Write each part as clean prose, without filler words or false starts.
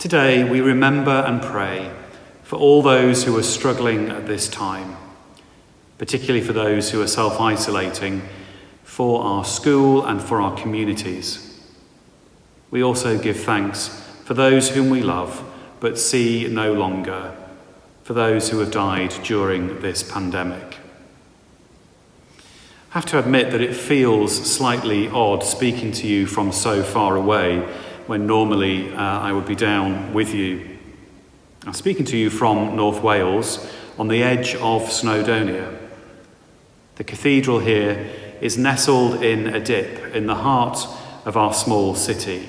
Today we remember and pray for all those who are struggling at this time, particularly for those who are self-isolating, for our school and for our communities. We also give thanks for those whom we love but see no longer, for those who have died during this pandemic. I have to admit that it feels slightly odd speaking to you from so far away when normally I would be down with you. I'm speaking to you from North Wales on the edge of Snowdonia. The cathedral here is nestled in a dip in the heart of our small city.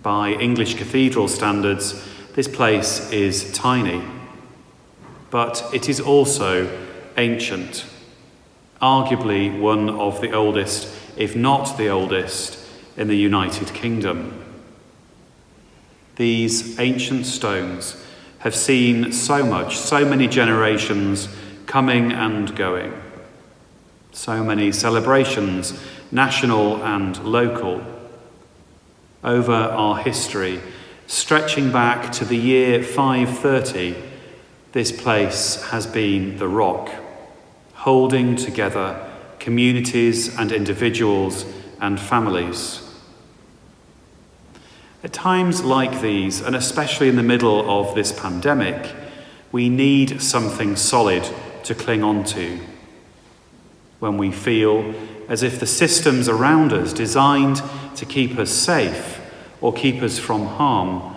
By English cathedral standards, this place is tiny, but it is also ancient, arguably one of the oldest, if not the oldest, in the United Kingdom. These ancient stones have seen so much, so many generations coming and going, so many celebrations, national and local, over our history, stretching back to the year 530, this place has been the rock, holding together communities and individuals and families. At times like these, and especially in the middle of this pandemic, we need something solid to cling on to. When we feel as if the systems around us designed to keep us safe or keep us from harm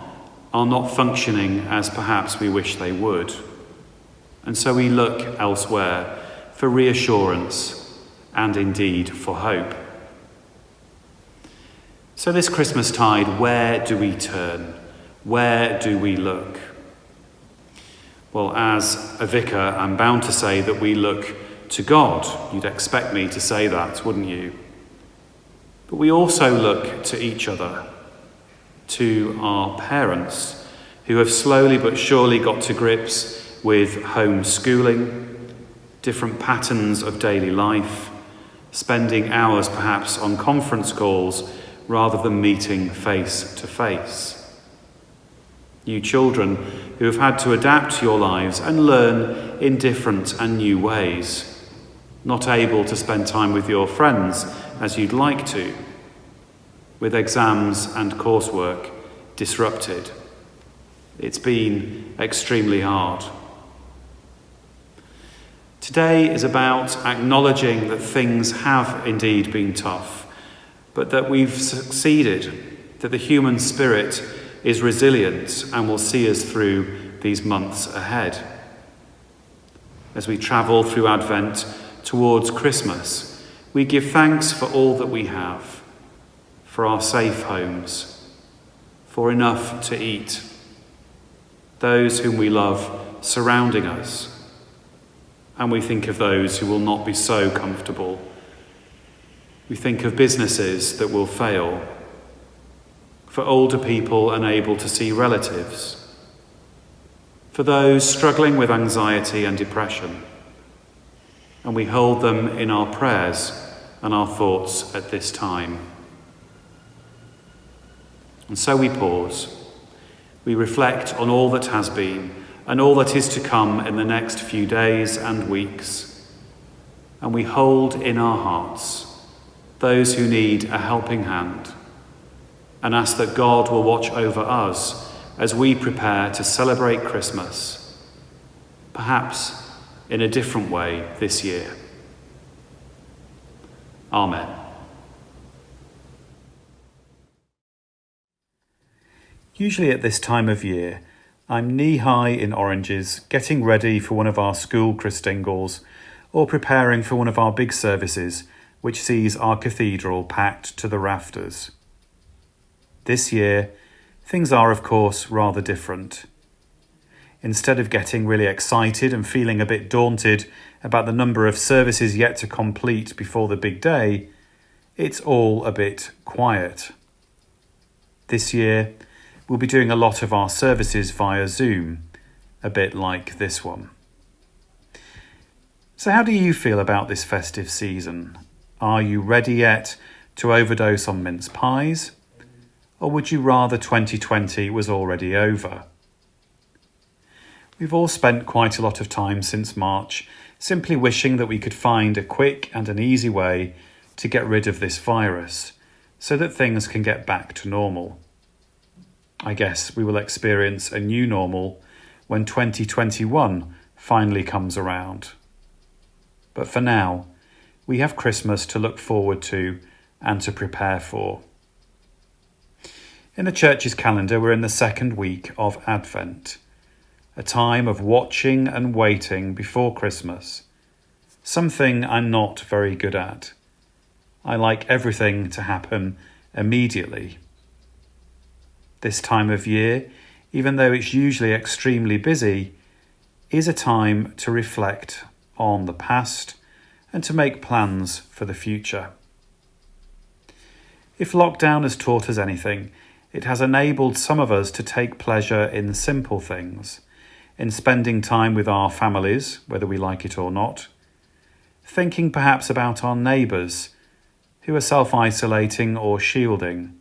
are not functioning as perhaps we wish they would. And so we look elsewhere for reassurance and indeed for hope. So this Christmastide, where do we turn? Where do we look? Well, as a vicar, I'm bound to say that we look to God. You'd expect me to say that, wouldn't you? But we also look to each other, to our parents, who have slowly but surely got to grips with homeschooling, different patterns of daily life, spending hours perhaps on conference calls rather than meeting face to face. You children who have had to adapt to your lives and learn in different and new ways, not able to spend time with your friends as you'd like to, with exams and coursework disrupted. It's been extremely hard. Today is about acknowledging that things have indeed been tough, but that we've succeeded, that the human spirit is resilient and will see us through these months ahead. As we travel through Advent towards Christmas, we give thanks for all that we have, for our safe homes, for enough to eat, those whom we love surrounding us, and we think of those who will not be so comfortable. We think of businesses that will fail, for older people unable to see relatives, for those struggling with anxiety and depression, and we hold them in our prayers and our thoughts at this time. And so we pause, we reflect on all that has been and all that is to come in the next few days and weeks, and we hold in our hearts those who need a helping hand, and ask that God will watch over us as we prepare to celebrate Christmas, perhaps in a different way this year. Amen. Usually at this time of year, I'm knee-high in oranges, getting ready for one of our school Christingles, or preparing for one of our big services, which sees our cathedral packed to the rafters. This year, things are, of course, rather different. Instead of getting really excited and feeling a bit daunted about the number of services yet to complete before the big day, it's all a bit quiet. This year, we'll be doing a lot of our services via Zoom, a bit like this one. So how do you feel about this festive season? Are you ready yet to overdose on mince pies? Or would you rather 2020 was already over? We've all spent quite a lot of time since March simply wishing that we could find a quick and an easy way to get rid of this virus so that things can get back to normal. I guess we will experience a new normal when 2021 finally comes around. But for now, we have Christmas to look forward to and to prepare for. In the church's calendar, we're in the second week of Advent, a time of watching and waiting before Christmas, something I'm not very good at. I like everything to happen immediately. This time of year, even though it's usually extremely busy, is a time to reflect on the past and to make plans for the future. If lockdown has taught us anything, it has enabled some of us to take pleasure in simple things, in spending time with our families, whether we like it or not, thinking perhaps about our neighbours who are self-isolating or shielding,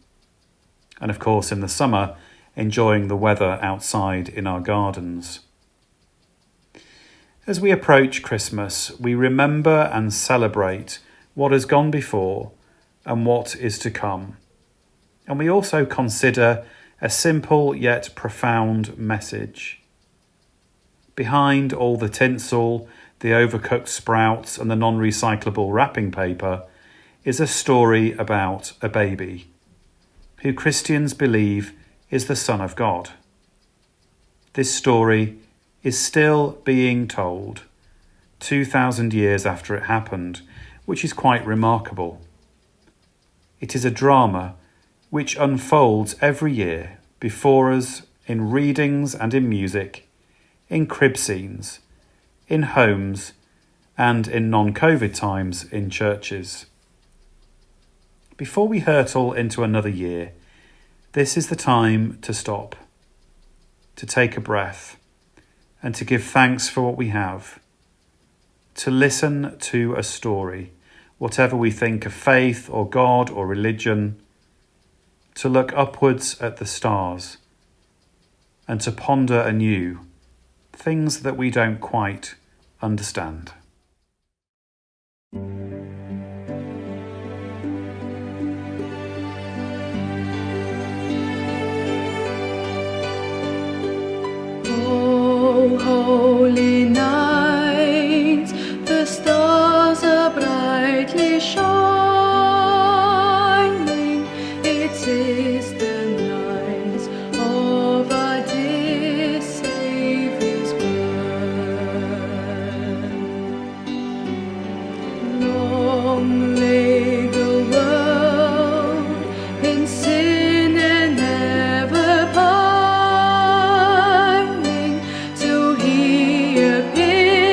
and of course in the summer, enjoying the weather outside in our gardens. As we approach Christmas, we remember and celebrate what has gone before and what is to come. And we also consider a simple yet profound message. Behind all the tinsel, the overcooked sprouts and the non-recyclable wrapping paper is a story about a baby, who Christians believe is the Son of God. This story is still being told 2,000 years after it happened, which is quite remarkable. It is a drama which unfolds every year before us in readings and in music, in crib scenes, in homes, and in non-COVID times in churches. Before we hurtle into another year, this is the time to stop, to take a breath, and to give thanks for what we have, to listen to a story, whatever we think of faith or God or religion, to look upwards at the stars, and to ponder anew things that we don't quite understand. O holy night, the stars are brightly shining. It is the night of our dear Saviour's birth. Long lay the world in sin and ever pining, till He appeared.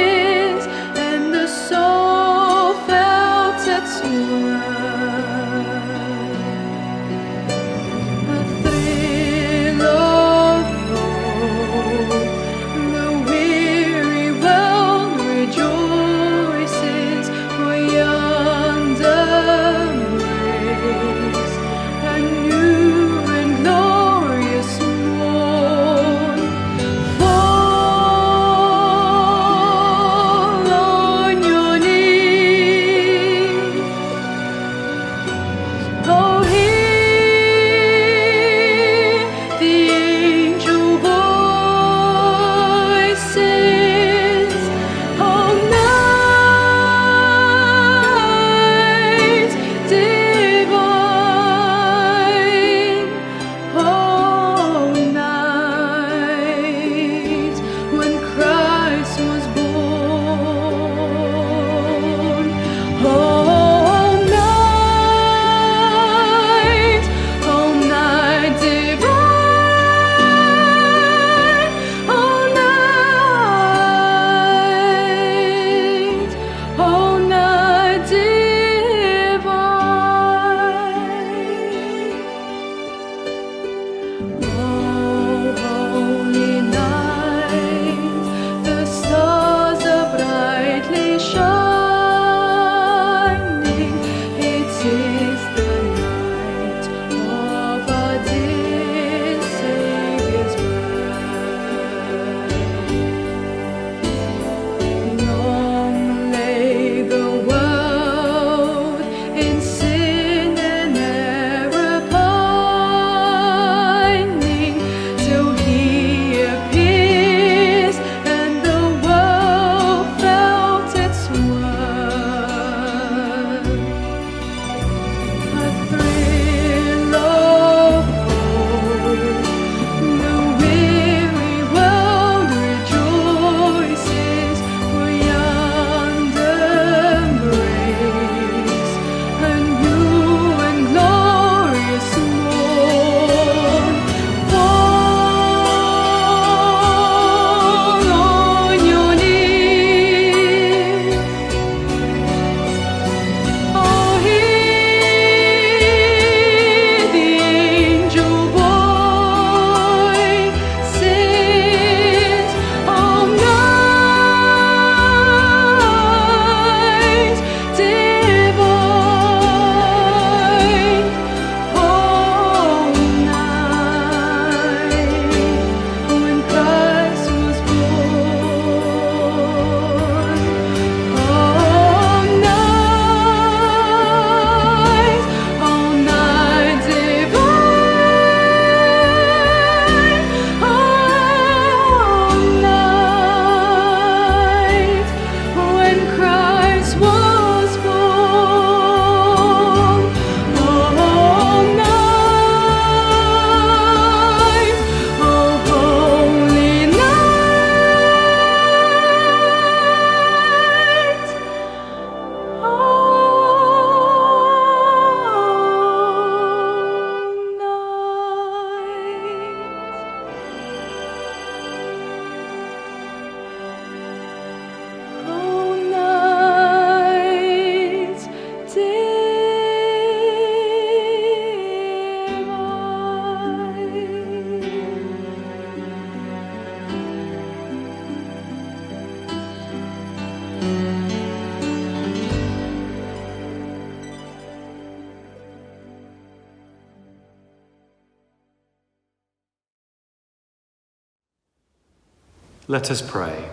Let us pray.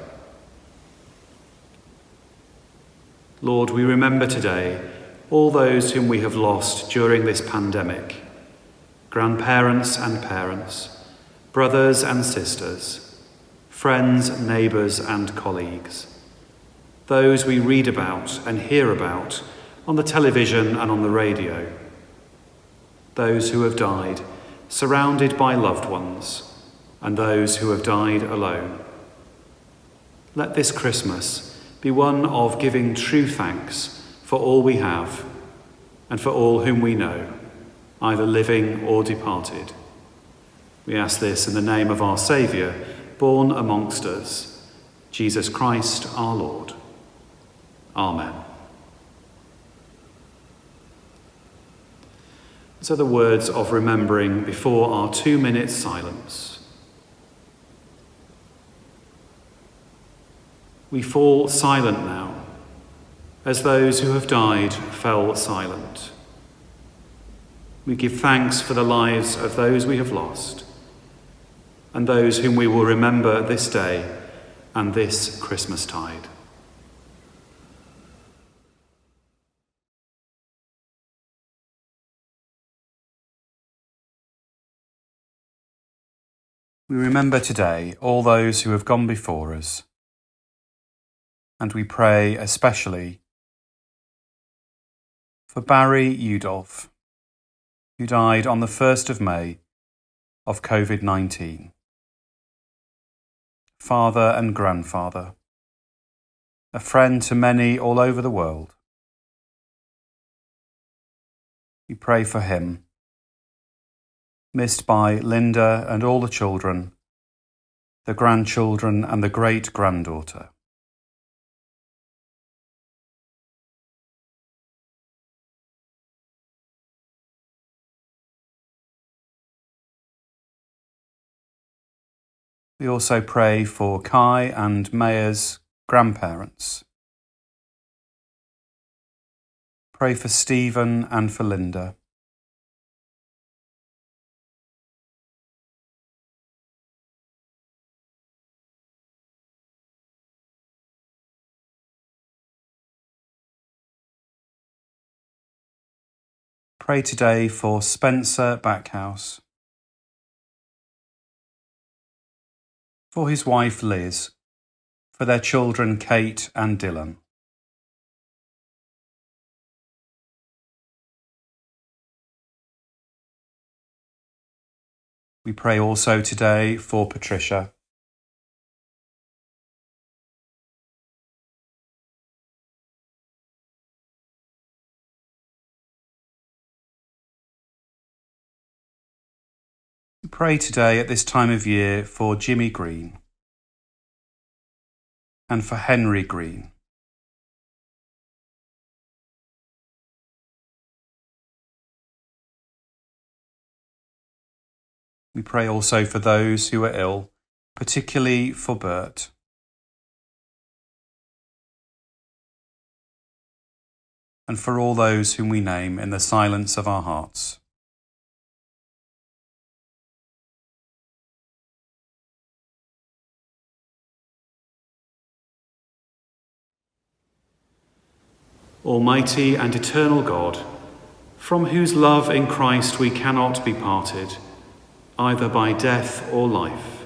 Lord, we remember today all those whom we have lost during this pandemic, grandparents and parents, brothers and sisters, friends, neighbours and colleagues, those we read about and hear about on the television and on the radio, those who have died surrounded by loved ones, and those who have died alone. Let this Christmas be one of giving true thanks for all we have and for all whom we know, either living or departed. We ask this in the name of our Saviour, born amongst us, Jesus Christ our Lord. Amen. These are the words of remembering before our 2-minute silence. We fall silent now, as those who have died fell silent. We give thanks for the lives of those we have lost, and those whom we will remember this day and this Christmastide. We remember today all those who have gone before us, and we pray especially for Barry Udolph, who died on the 1st of May of COVID-19. Father and grandfather, a friend to many all over the world. We pray for him, missed by Linda and all the children, the grandchildren and the great-granddaughter. We also pray for Kai and Maya's grandparents. Pray for Stephen and for Linda. Pray today for Spencer Backhouse, for his wife Liz, for their children Kate and Dylan. We pray also today for Patricia. We pray today at this time of year for Jimmy Green and for Henry Green. We pray also for those who are ill, particularly for Bert. And for all those whom we name in the silence of our hearts. Almighty and eternal God, from whose love in Christ we cannot be parted, either by death or life,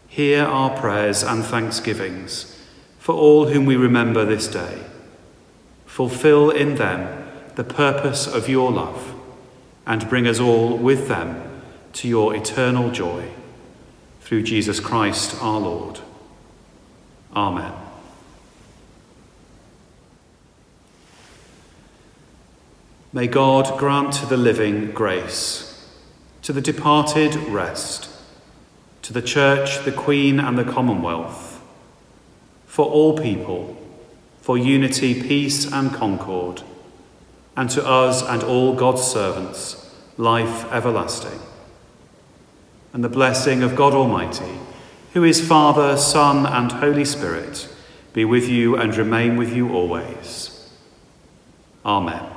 hear our prayers and thanksgivings for all whom we remember this day. Fulfill in them the purpose of your love, and bring us all with them to your eternal joy. Through Jesus Christ our Lord. Amen. May God grant to the living grace, to the departed rest, to the Church, the Queen and the Commonwealth, for all people, for unity, peace and concord, and to us and all God's servants, life everlasting. And the blessing of God Almighty, who is Father, Son and Holy Spirit, be with you and remain with you always. Amen.